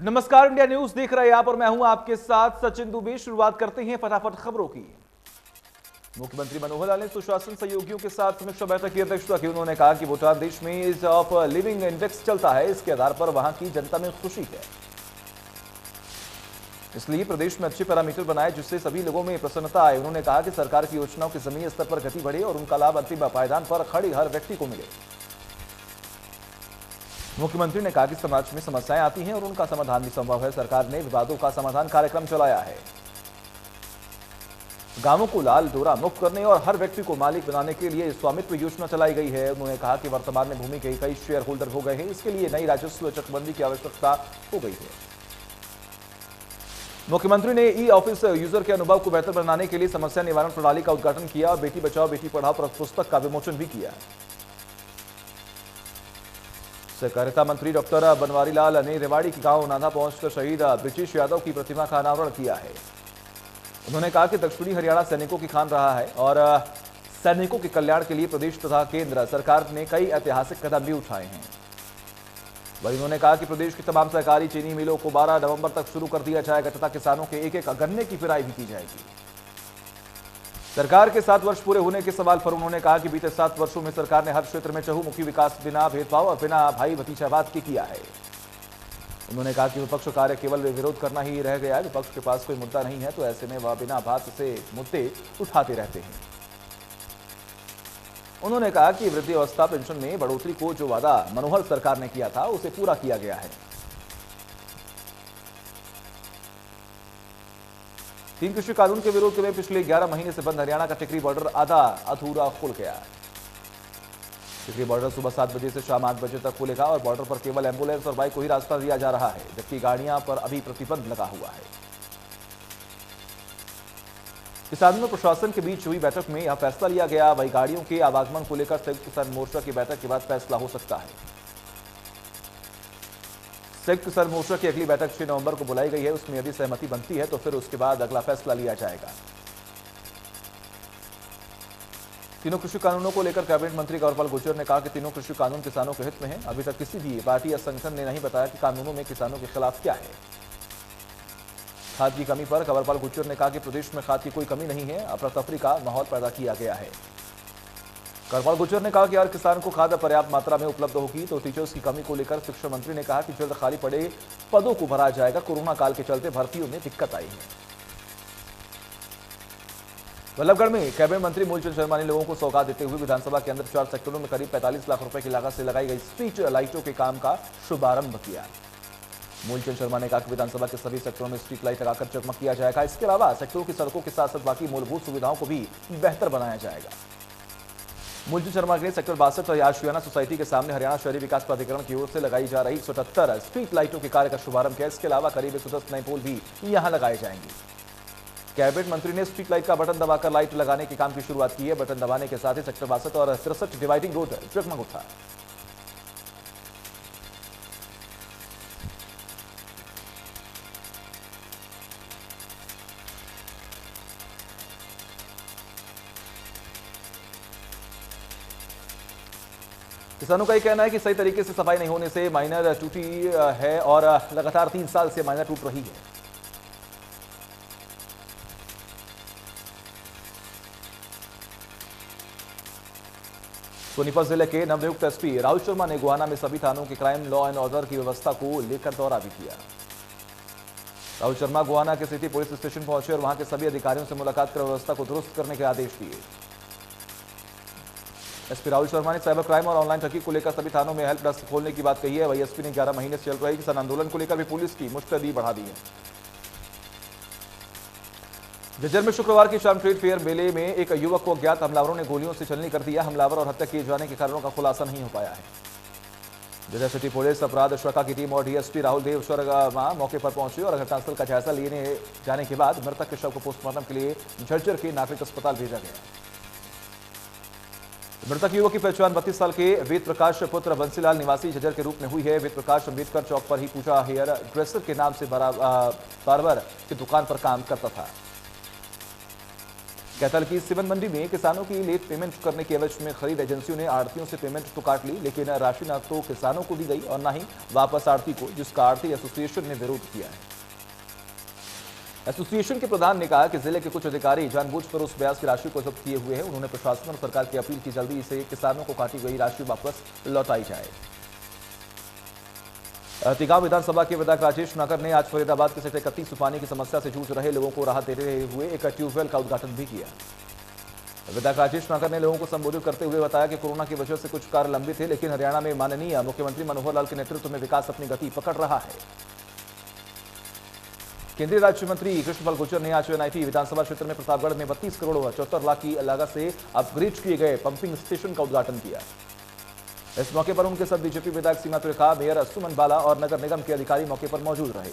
नमस्कार, India news देख रहे हैं आप और मैं हूं आपके साथ सचिन दुबे। शुरुआत करते हैं फटाफट खबरों की। मुख्यमंत्री मनोहर लाल ने सुशासन सहयोगियों के साथ समीक्षा बैठक की अध्यक्षता की। उन्होंने कहा कि भूटान देश में ईज ऑफ लिविंग इंडेक्स चलता है, इसके आधार पर वहां की जनता में खुशी है, इसलिए प्रदेश में अच्छे पैरामीटर बनाए जिससे सभी लोगों में प्रसन्नता आए। उन्होंने कहा कि सरकार की योजनाओं की जमीनी स्तर पर गति बढ़े और उनका लाभ अंतिम पायदान पर खड़े हर व्यक्ति को मिले। मुख्यमंत्री ने कहा कि समाज में समस्याएं आती हैं और उनका समाधान भी संभव है। सरकार ने विवादों का समाधान कार्यक्रम चलाया है। गांवों को लाल डोरा मुक्त करने और हर व्यक्ति को मालिक बनाने के लिए स्वामित्व योजना चलाई गई है। उन्होंने कहा कि वर्तमान में भूमि के कई शेयर होल्डर हो गए हैं, इसके लिए नई राजस्व चकबंदी की आवश्यकता हो गई है। मुख्यमंत्री ने ई ऑफिस यूजर के अनुभव को बेहतर बनाने के लिए समस्या निवारण प्रणाली का उद्घाटन किया और बेटी बचाओ बेटी पढ़ाओ पुस्तक का विमोचन भी किया। सहकारिता मंत्री डॉक्टर बनवारी लाल ने रेवाड़ी के गांव नाधा पहुंचकर शहीद ब्रिजेश यादव की प्रतिमा का अनावरण किया है। उन्होंने कहा कि दक्षिणी हरियाणा सैनिकों की खान रहा है और सैनिकों के कल्याण के लिए प्रदेश तथा केंद्र सरकार ने कई ऐतिहासिक कदम भी उठाए हैं। वहीं उन्होंने कहा कि प्रदेश की तमाम सहकारी चीनी मिलों को 12 नवंबर तक शुरू कर दिया जाएगा तथा किसानों के एक एक गन्ने की पिराई भी की जाएगी। सरकार के 7 वर्ष पूरे होने के सवाल पर उन्होंने कहा कि बीते 7 वर्षों में सरकार ने हर क्षेत्र में चहुमुखी विकास बिना भेदभाव और बिना भाई भतीजावाद के किया है। उन्होंने कहा कि विपक्ष कार्य केवल विरोध करना ही रह गया है। विपक्ष के पास कोई मुद्दा नहीं है तो ऐसे में वह बिना बात से मुद्दे उठाते रहते हैं। उन्होंने कहा कि वृद्धावस्था पेंशन में बढ़ोतरी को जो वादा मनोहर सरकार ने किया था उसे पूरा किया गया है। 3 कृषि कानून के विरोध में पिछले 11 महीने से बंद हरियाणा का टिकरी बॉर्डर आधा अधूरा खुल गया। टिकरी बॉर्डर सुबह 7 बजे से शाम 8 बजे तक खुलेगा और बॉर्डर पर केवल एम्बुलेंस और बाइक को ही रास्ता दिया जा रहा है, जबकि गाड़ियां पर अभी प्रतिबंध लगा हुआ है। किसानों और प्रशासन के बीच हुई बैठक में यह फैसला लिया गया। वही गाड़ियों के आवागमन को लेकर संयुक्त किसान मोर्चा की बैठक के बाद फैसला हो सकता है। संयुक्त किसान मोर्चा की अगली बैठक 6 नवंबर को बुलाई गई है। उसमें यदि सहमति बनती है तो फिर उसके बाद अगला फैसला लिया जाएगा। तीनों कृषि कानूनों को लेकर कैबिनेट मंत्री कंवरपाल गुर्जर ने कहा कि तीनों कृषि कानून किसानों के हित में हैं। अभी तक किसी भी पार्टी या संगठन ने नहीं बताया कि कानूनों में किसानों के खिलाफ क्या है। खाद की कमी पर कंवरपाल गुर्जर ने कहा कि प्रदेश में खाद की कोई कमी नहीं है, अफरा तफरी का माहौल पैदा किया गया है। कंवरपाल गुर्जर ने कहा कि हर किसान को खाद पर्याप्त मात्रा में उपलब्ध होगी। तो टीचर्स की कमी को लेकर शिक्षा मंत्री ने कहा कि जल्द खाली पड़े पदों को भरा जाएगा। कोरोना काल के चलते भर्तियों में दिक्कत आई है। बल्लभगढ़ में कैबिनेट मंत्री मूलचंद शर्मा ने लोगों को सौगात देते हुए विधानसभा के अंदर 4 सेक्टरों में करीब 45 लाख रुपए की लागत से लगाई गई स्ट्रीट लाइटों के काम का शुभारंभ किया। मूलचंद शर्मा ने कहा कि विधानसभा के सभी सेक्टरों में स्ट्रीट लाइट लगाकर जगमग किया जाएगा। इसके अलावा सेक्टरों की सड़कों के साथ साथ बाकी मूलभूत सुविधाओं को भी बेहतर बनाया जाएगा। मूलचंद शर्मा ने सेक्टर 62 और आशियाना सोसाइटी के सामने हरियाणा शहरी विकास प्राधिकरण की ओर से लगाई जा रही 178 स्ट्रीट लाइटों के कार्य का शुभारंभ किया। इसके अलावा करीब 110 नए पोल भी यहां लगाए जाएंगे। कैबिनेट मंत्री ने स्ट्रीट लाइट का बटन दबाकर लाइट लगाने के काम की शुरुआत की है। बटन दबाने के साथ ही सेक्टर 62 और 63 डिवाइडिंग रोड जगमग उठा। किसानों का यह कहना है कि सही तरीके से सफाई नहीं होने से माइनर टूटी है और लगातार 3 साल से माइनर टूट रही है। सोनीपत जिले के नवनियुक्त एसपी राहुल शर्मा ने गोहाना में सभी थानों के क्राइम लॉ एंड ऑर्डर की व्यवस्था को लेकर दौरा भी किया। राहुल शर्मा गोहाना के सिटी पुलिस स्टेशन पहुंचे और वहां के सभी अधिकारियों से मुलाकात कर व्यवस्था को दुरुस्त करने के आदेश दिए। एसपी राहुल शर्मा ने साइबर क्राइम और ऑनलाइन ठगी को लेकर सभी थानों में हेल्प डेस्क खोलने की बात कही है। वही एसपी ने 11 महीने से चल रहे किसान आंदोलन को लेकर भी पुलिस की मुस्तैदी बढ़ा दी है। झज्जर में शुक्रवार की शाम ट्रेड फेयर मेले में एक युवक को अज्ञात हमलावरों ने गोलियों से छलनी कर दिया। हमलावर और हत्या किए जाने के कारणों का खुलासा नहीं हो पाया है। झज्जर सिटी पुलिस अपराध शाखा की टीम और डीएसपी राहुल देव शर्मा मौके पर पहुंचे और घटनास्थल का जायजा लेने जाने के बाद मृतक के शव को पोस्टमार्टम के लिए झज्जर के नागरिक अस्पताल भेजा गया। मृतक युवक की पहचान 32 साल के वेद प्रकाश पुत्र बंसीलाल निवासी झज्जर के रूप में हुई है। वेद प्रकाश अम्बेडकर चौक पर ही पूजा हेयर ड्रेसर के नाम से बार्बर की दुकान पर काम करता था। कैथल की सिवन मंडी में किसानों की लेट पेमेंट करने के एवज में खरीद एजेंसियों ने आड़तियों से पेमेंट तो काट ली, लेकिन राशि न तो किसानों को दी गई और न ही वापस आड़ती को, जिसका आड़ती एसोसिएशन ने विरोध किया है। एसोसिएशन के प्रधान ने कहा कि जिले के कुछ अधिकारी जानबूझकर उस ब्याज की राशि को जब्त किए हुए हैं। उन्होंने प्रशासन और सरकार की अपील की जल्दी से किसानों को काटी गई राशि वापस लौटाई जाए। तिगांव विधानसभा के विधायक राजेश नागर ने आज फरीदाबाद के सेक्टर 31 में पानी की समस्या से जूझ रहे लोगों को राहत देते हुए एक ट्यूबवेल का उद्घाटन भी किया। विधायक राजेश नागर ने लोगों को संबोधित करते हुए बताया कि कोरोना की वजह से कुछ कार्य लंबित थे, लेकिन हरियाणा में माननीय मुख्यमंत्री मनोहर लाल के नेतृत्व में विकास अपनी गति पकड़ रहा है। केंद्रीय राज्य मंत्री कृष्णपाल गुर्जर ने आज एनआईटी विधानसभा क्षेत्र में प्रतापगढ़ में 32 करोड़ 74 लाख की लागत से अपग्रेड किए गए पंपिंग स्टेशन का उद्घाटन किया। इस मौके पर उनके साथ बीजेपी विधायक सीमा त्रिखा, मेयर सुमन बाला और नगर निगम के अधिकारी मौके पर मौजूद रहे।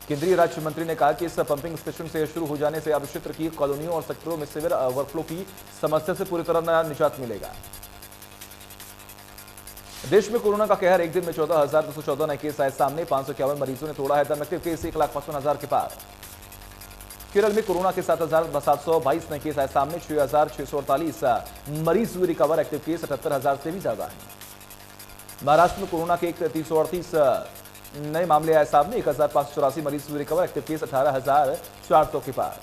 केंद्रीय राज्य मंत्री ने कहा कि इस पंपिंग स्टेशन से शुरू हो जाने से अब क्षेत्र की कॉलोनियों और सेक्टरों में सीवर ओवरफ्लो की समस्या से पूरी तरह निजात मिलेगा। देश में कोरोना का कहर, एक दिन में 14,214 नए केस आए सामने, 551 मरीजों ने तोड़ा है दम, एक्टिव केस 1,55,000 के पार। केरल में कोरोना के 7,722 नए केस आए सामने, 6,648 मरीज हुए रिकवर, एक्टिव केस 78,000 से भी ज्यादा है। महाराष्ट्र में कोरोना के 338 नए मामले आए सामने, 1,584 मरीज हुए रिकवर, एक्टिव केस 18,400 के पार।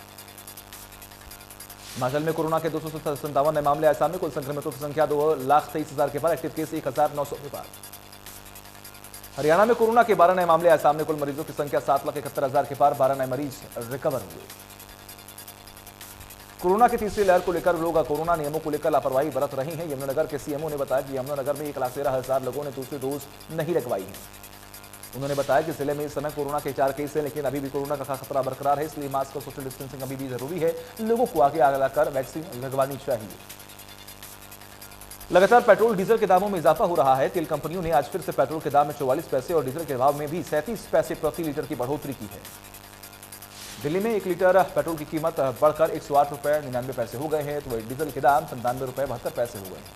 हिमाचल में कोरोना के 257 नए मामले आए सामने, कुल संक्रमितों की संख्या 2,23,000 के पार, एक्टिव केस 1,900 के पार। हरियाणा में कोरोना के 12 नए मामले आए सामने, कुल मरीजों की संख्या 7,71,000 के पार, 12 नए मरीज रिकवर हुए। कोरोना की तीसरी लहर को लेकर लोग कोरोना नियमों को लेकर लापरवाही बरत रहे हैं। यमुनानगर के सीएमओ ने बताया कि यमुनानगर में 1,13,000 लोगों ने दूसरी डोज नहीं लगवाई है। उन्होंने बताया कि जिले में इस समय कोरोना के 4 केस हैं, लेकिन अभी भी कोरोना का खतरा बरकरार है, इसलिए मास्क और सोशल डिस्टेंसिंग अभी भी जरूरी है। लोगों को आगे आकर वैक्सीन लगवानी चाहिए। लगातार पेट्रोल डीजल के दामों में इजाफा हो रहा है। तेल कंपनियों ने आज फिर से पेट्रोल के दाम में 44 पैसे और डीजल के भाव में भी 37 पैसे प्रति लीटर की बढ़ोतरी की है। दिल्ली में 1 लीटर पेट्रोल की कीमत बढ़कर 108 रुपए 99 पैसे हो गए हैं, तो वही डीजल के दाम 97 रुपए 72 पैसे हो गए हैं।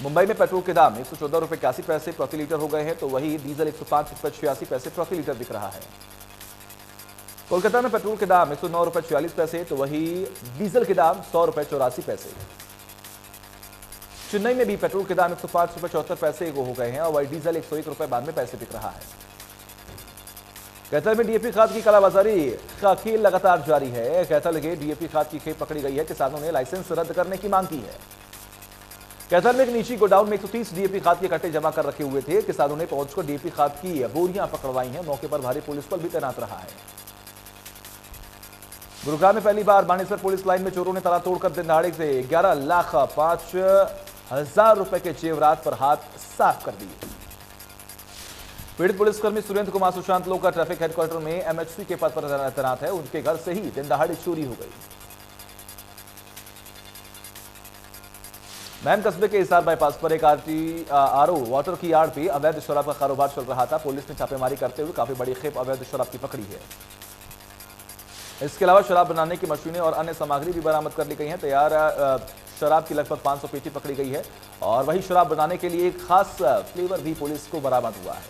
मुंबई में पेट्रोल के दाम 114 रुपए 81 पैसे प्रति लीटर हो गए हैं, तो वही डीजल 105 रुपए 86 पैसे प्रति लीटर बिक रहा है। कोलकाता में पेट्रोल के दाम 109 रुपए 46 पैसे, तो वही डीजल के दाम 100 रुपए 84 पैसे। चेन्नई में भी पेट्रोल के दाम 105 रुपए 74 पैसे हो गए हैं और वही डीजल 101 रुपए 92 पैसे बिक रहा है। कैथल में डीएपी खाद की कालाबाजारी का खेल लगातार जारी है। कैथल के डीएपी खाद की खेप पकड़ी गई है। किसानों ने लाइसेंस रद्द करने की मांग की है। कैथल में एक निजी गोडाउन में 130 डीएपी खाद के कट्टे जमा कर रखे हुए थे। किसानों ने पहुंचकर डीएपी खाद की बोरियां पकड़वाई हैं। मौके पर भारी पुलिस बल भी तैनात रहा है। गुरुग्राम में पहली बार बानेसर पुलिस लाइन में चोरों ने ताला तोड़कर दिन दहाड़े से 11,05,000 रुपए के जेवरात पर हाथ साफ कर दिए। पीड़ित पुलिसकर्मी सुरेंद्र कुमार सुशांत लोग का ट्रैफिक हेडक्वार्टर में एमएचसी के पद पर तैनात है। उनके घर से ही दिन दहाड़े चोरी हो गई। मैन कस्बे के हिसार बाईपास पर एक आरओ वाटर की आड़ पे अवैध शराब का कारोबार चल रहा था। पुलिस ने छापेमारी करते हुए काफी बड़ी खेप अवैध शराब की पकड़ी है। इसके अलावा शराब बनाने की मशीनें और अन्य सामग्री भी बरामद कर ली गई है। तैयार शराब की लगभग 500 पेटी पकड़ी गई है और वही शराब बनाने के लिए एक खास फ्लेवर भी पुलिस को बरामद हुआ है।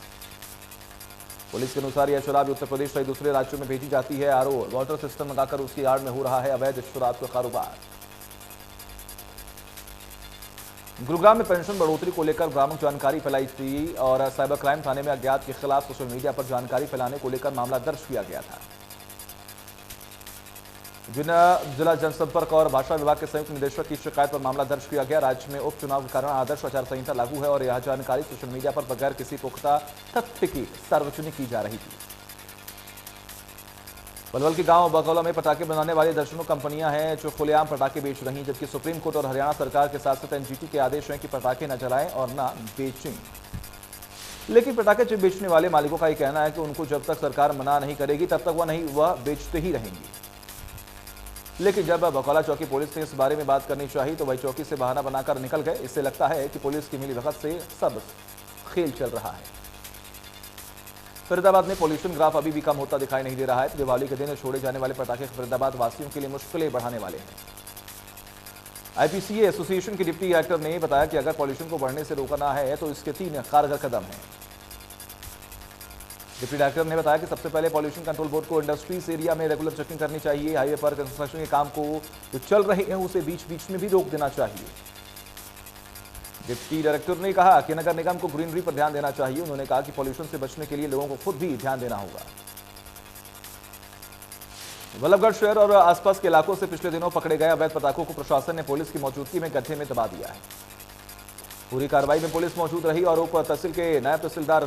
पुलिस के अनुसार यह शराब उत्तर प्रदेश सहित दूसरे राज्यों में भेजी जाती है। आरओ वाटर सिस्टम लगाकर उसकी आड़ में हो रहा है अवैध शराब का कारोबार। गुरुग्राम में पेंशन बढ़ोतरी को लेकर भ्रामक जानकारी फैलाई थी और साइबर क्राइम थाने में अज्ञात के खिलाफ सोशल मीडिया पर जानकारी फैलाने को लेकर मामला दर्ज किया गया था। जिला जनसंपर्क और भाषा विभाग के संयुक्त निदेशक की शिकायत पर मामला दर्ज किया गया। राज्य में उपचुनाव के कारण आदर्श आचार संहिता लागू है और यह जानकारी सोशल मीडिया पर बगैर किसी पुख्ता तथ्य की सार्वजनिक की जा रही थी। पलवल के गांव बगौला में पटाखे बनाने वाली दर्जनों कंपनियां हैं जो खुलेआम पटाखे बेच रही हैं, जबकि सुप्रीम कोर्ट और हरियाणा सरकार के साथ साथ एनजीटी के आदेश हैं कि पटाखे न जलाएं और न बेचें। लेकिन पटाखे बेचने वाले मालिकों का यह कहना है कि उनको जब तक सरकार मना नहीं करेगी तब तक वह बेचते ही रहेंगे। लेकिन जब बकौला चौकी पुलिस ने इस बारे में बात करनी चाहिए तो वही चौकी से बहाना बनाकर निकल गए। इससे लगता है कि पुलिस की मिलीभगत से सब खेल चल रहा है। फरीदाबाद में पॉल्यूशन ग्राफ अभी भी कम होता दिखाई नहीं दे रहा है। तो दिवाली के दिन छोड़े जाने वाले पटाखे फरीदाबाद वासियों के लिए मुश्किलें बढ़ाने वाले हैं। आईपीसीए एसोसिएशन के डिप्टी डायरेक्टर ने बताया कि अगर पॉल्यूशन को बढ़ने से रोकना है तो इसके 3 कारगर कदम हैं। डिप्टी डायरेक्टर ने बताया कि सबसे पहले पॉल्यूशन कंट्रोल बोर्ड को इंडस्ट्रीज एरिया में रेगुलर चेकिंग करनी चाहिए। हाईवे पर कंस्ट्रक्शन के काम को जो चल रहे हैं उसे बीच बीच में भी रोक देना चाहिए। डिप्टी डायरेक्टर ने कहा कि नगर निगम को ग्रीनरी पर ध्यान देना चाहिए। उन्होंने कहा कि पॉल्यूशन से बचने के लिए लोगों को खुद भी ध्यान देना होगा। वल्लभगढ़ शहर और आसपास के इलाकों से पिछले दिनों पकड़े गए अवैध पटाखों को प्रशासन ने पुलिस की मौजूदगी में गड्ढे में दबा दिया है। पूरी कार्रवाई में पुलिस मौजूद रही और उप तहसील के नायब तहसीलदार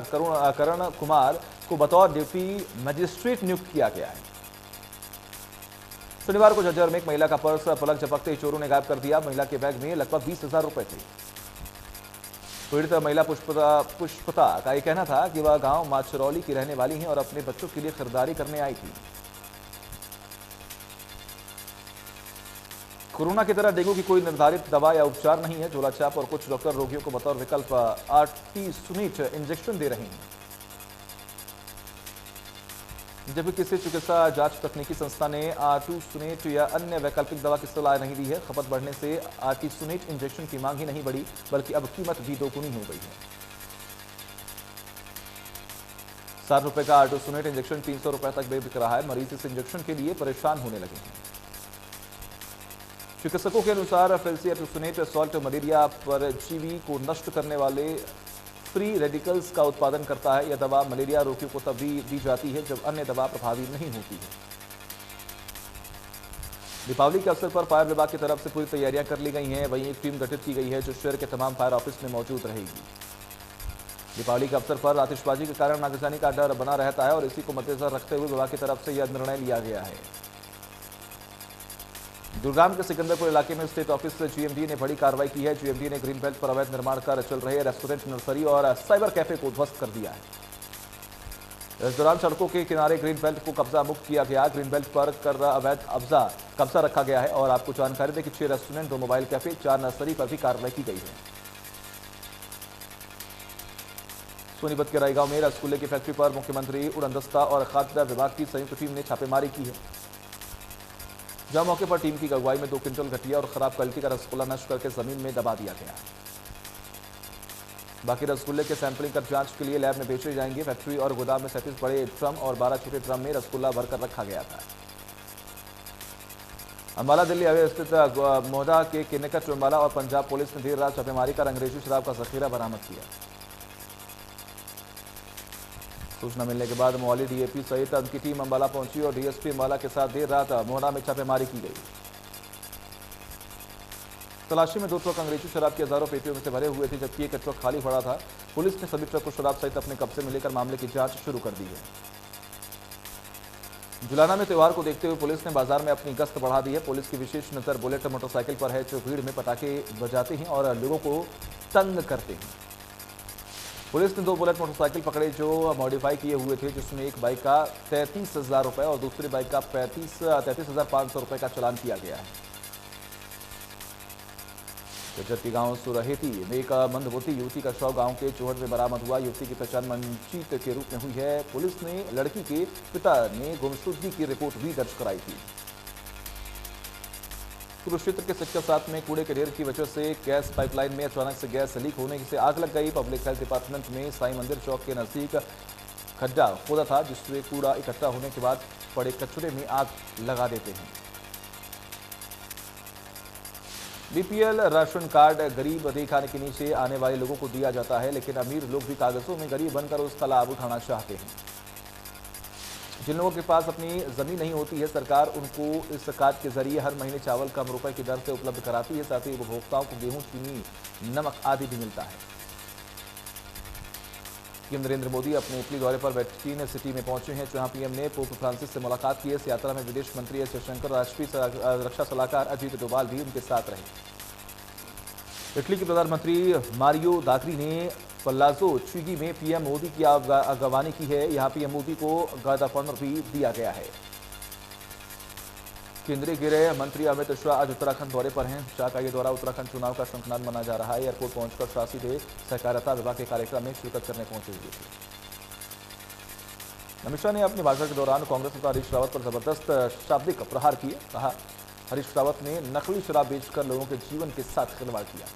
करण कुमार को बतौर ड्यूटी मजिस्ट्रेट नियुक्त किया गया है। शनिवार को झज्जर में एक महिला का पर्स पलक झपकते ही चोरों ने गायब कर दिया। महिला के बैग में लगभग 20,000 रुपए थे। पीड़ित महिला पुष्पता का यह कहना था कि वह गांव माचरौली की रहने वाली हैं और अपने बच्चों के लिए खरीदारी करने आई थी। कोरोना की तरह डेंगू की कोई निर्धारित दवा या उपचार नहीं है। झोलाछाप और कुछ डॉक्टर रोगियों को बतौर विकल्प आर्टिसोनेट इंजेक्शन दे रहे हैं, जबकि किसी चिकित्सा जांच तकनीकी संस्था ने आर्टिसोनेट या अन्य वैकल्पिक दवा की सलाह नहीं दी है। खपत बढ़ने से आर्टिसोनेट इंजेक्शन की मांग ही नहीं बढ़ी, बल्कि अब कीमत भी दोगुनी हो गई है। 60 रुपए का आर्टिसोनेट इंजेक्शन 300 रुपए तक बिक रहा है। मरीज इस इंजेक्शन के लिए परेशान होने लगे हैं। चिकित्सकों के अनुसार फेल्सिएटिसोनेट सॉल्ट मलेरिया परजीवी को नष्ट करने वाले फ्री रेडिकल्स का उत्पादन करता है। यह दवा मलेरिया रोगियों को तभी दी जाती है जब अन्य दवा प्रभावी नहीं होती है। दीपावली के अवसर पर फायर विभाग की तरफ से पूरी तैयारियां कर ली गई हैं। वहीं एक टीम गठित की गई है जो शहर के तमाम फायर ऑफिस में मौजूद रहेगी। दीपावली के अवसर पर आतिशबाजी के कारण आगजनी का डर बना रहता है और इसी को मद्देनजर रखते हुए विभाग की तरफ से यह निर्णय लिया गया है। गुरुग्राम के सिकंदरपुर इलाके में स्टेट ऑफिस जीएमडी ने बड़ी कार्रवाई की है। जीएमडी ने ग्रीन बेल्ट पर अवैध निर्माण कार्य चल रहे रेस्टोरेंट, नर्सरी और साइबर कैफे को ध्वस्त कर दिया है। इस दौरान सड़कों के किनारे ग्रीन बेल्ट को कब्जा मुक्त किया गया। ग्रीन बेल्ट पर कर अवैध कब्जा रखा गया है और आपको जानकारी दें कि 6 रेस्टोरेंट, 2 मोबाइल कैफे, 4 नर्सरी पर भी कार्रवाई की गई है। सोनीपत के रायगांव में रसगुल्ले की फैक्ट्री पर मुख्यमंत्री, उड़नदस्ता और खाद्य विभाग की संयुक्त टीम ने छापेमारी की है। जहां मौके पर टीम की अगुवाई में 2 क्विंटल घटिया और खराब क्वालिटी का रसगुल्ला नष्ट करके जमीन में दबा दिया गया। बाकी रसगुल्ले के सैंपलिंग कर जांच के लिए लैब में भेजे जाएंगे। फैक्ट्री और गोदाम में 37 बड़े ड्रम और 12 छोटे ड्रम में रसगुल्ला भरकर रखा गया था। अंबाला दिल्ली हाईवे स्थित मोहदा के निकट अंबाला और पंजाब पुलिस ने देर रात छापेमारी कर अंग्रेजी शराब का जखीरा बरामद किया। सूचना मिलने के बाद मोहाली डीएपी सहित उनकी टीम अंबाला पहुंची और डीएसपी अंबाला के साथ देर रात मोहना में छापेमारी की गई। तलाशी में 2 ट्रक अंग्रेजी शराब की हजारों पेटियों में से भरे हुए थे, जबकि एक ट्रक खाली पड़ा था। पुलिस ने सभी ट्रक को शराब सहित अपने कब्जे में लेकर मामले की जांच शुरू कर दी है। जुलाना में त्यौहार को देखते हुए पुलिस ने बाजार में अपनी गश्त बढ़ा दी है। पुलिस की विशेष नजर बुलेट मोटरसाइकिल पर है, जो भीड़ में पटाखे बजाते हैं और लोगों को तंग करते हैं। पुलिस ने 2 बुलेट मोटरसाइकिल पकड़े जो मॉडिफाई किए हुए थे, जिसमें एक बाइक का 33,000 रुपए और दूसरी बाइक का 33,500 रुपए का चालान किया गया है। जबकि गांव सुरहेती में एक मंदबुद्धि युवती का शव गांव के चौहट में बरामद हुआ। युवती की पहचान मंजीत के रूप में हुई है। पुलिस ने लड़की के पिता ने गुमशुदगी की रिपोर्ट भी दर्ज कराई थी। कुरुक्षेत्र के सेक्टर 7 में कूड़े के ढेर की वजह से गैस पाइपलाइन में अचानक से गैस लीक होने से आग लग गई। पब्लिक हेल्थ डिपार्टमेंट में साई मंदिर चौक के नजदीक खड्डा खोदा था, जिससे कूड़ा इकट्ठा होने के बाद पड़े कचरे में आग लगा देते हैं। बीपीएल राशन कार्ड गरीब रेखा के नीचे आने वाले लोगों को दिया जाता है, लेकिन अमीर लोग भी कागजों में गरीब बनकर उसका लाभ उठाना चाहते हैं। जिन लोगों के पास अपनी जमीन नहीं होती है, सरकार उनको इस कार्ड के जरिए हर महीने चावल कम रुपए की दर से उपलब्ध कराती है। साथ ही उपभोक्ताओं को गेहूं, चीनी, नमक आदि भी मिलता है। पीएम नरेंद्र मोदी अपने इटली दौरे पर वेटिकन सिटी में पहुंचे हैं, जहां पीएम ने पोप फ्रांसिस से मुलाकात की। इस यात्रा में विदेश मंत्री एस जयशंकर, राष्ट्रीय रक्षा सलाहकार अजीत डोभाल भी उनके साथ रहे। इटली के प्रधानमंत्री मारियो दागरी ने पल्लाजो चीगी में पीएम मोदी की अगवानी की है। यहां पीएम मोदी को गार्ड ऑफ ऑनर भी दिया गया है। केंद्रीय गृह मंत्री अमित शाह आज उत्तराखंड दौरे पर हैं। शाह का यह दौरा उत्तराखंड चुनाव का शंखनाद माना जा रहा है। एयरपोर्ट पहुंचकर शाह सीधे सहकारिता विभाग के कार्यक्रम में शिरकत करने पहुंचे हुए थे। अमित शाह ने अपने भाषण के दौरान कांग्रेस नेता हरीश रावत पर जबरदस्त शाब्दिक प्रहार किए। कहा, हरीश रावत ने नकली शराब बेचकर लोगों के जीवन के साथ खिलवाड़ किया।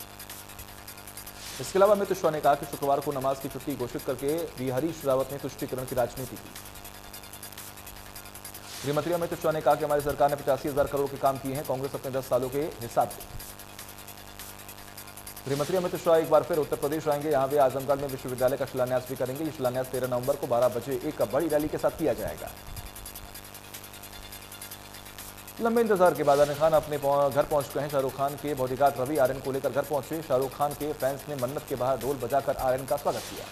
इसके अलावा अमित शाह ने कहा कि शुक्रवार को नमाज की छुट्टी घोषित करके भी हरीश रावत ने तुष्टीकरण की राजनीति की। गृहमंत्री अमित शाह ने कहा कि हमारी सरकार ने 85,000 करोड़ के काम किए हैं, कांग्रेस अपने 10 सालों के हिसाब से। गृहमंत्री अमित शाह एक बार फिर उत्तर प्रदेश आएंगे। यहां वे आजमगढ़ में विश्वविद्यालय का शिलान्यास भी करेंगे। ये शिलान्यास 13 नवंबर को 12 बजे एक बड़ी रैली के साथ किया जाएगा। लंबे इंतजार के बाद आर्यन खान अपने घर पहुंच गए हैं। शाहरुख खान के बॉडीगार्ड रवि आर्यन को लेकर घर पहुंचे। शाहरुख खान के फैंस ने मन्नत के बाहर ढोल बजाकर आर्यन का स्वागत किया।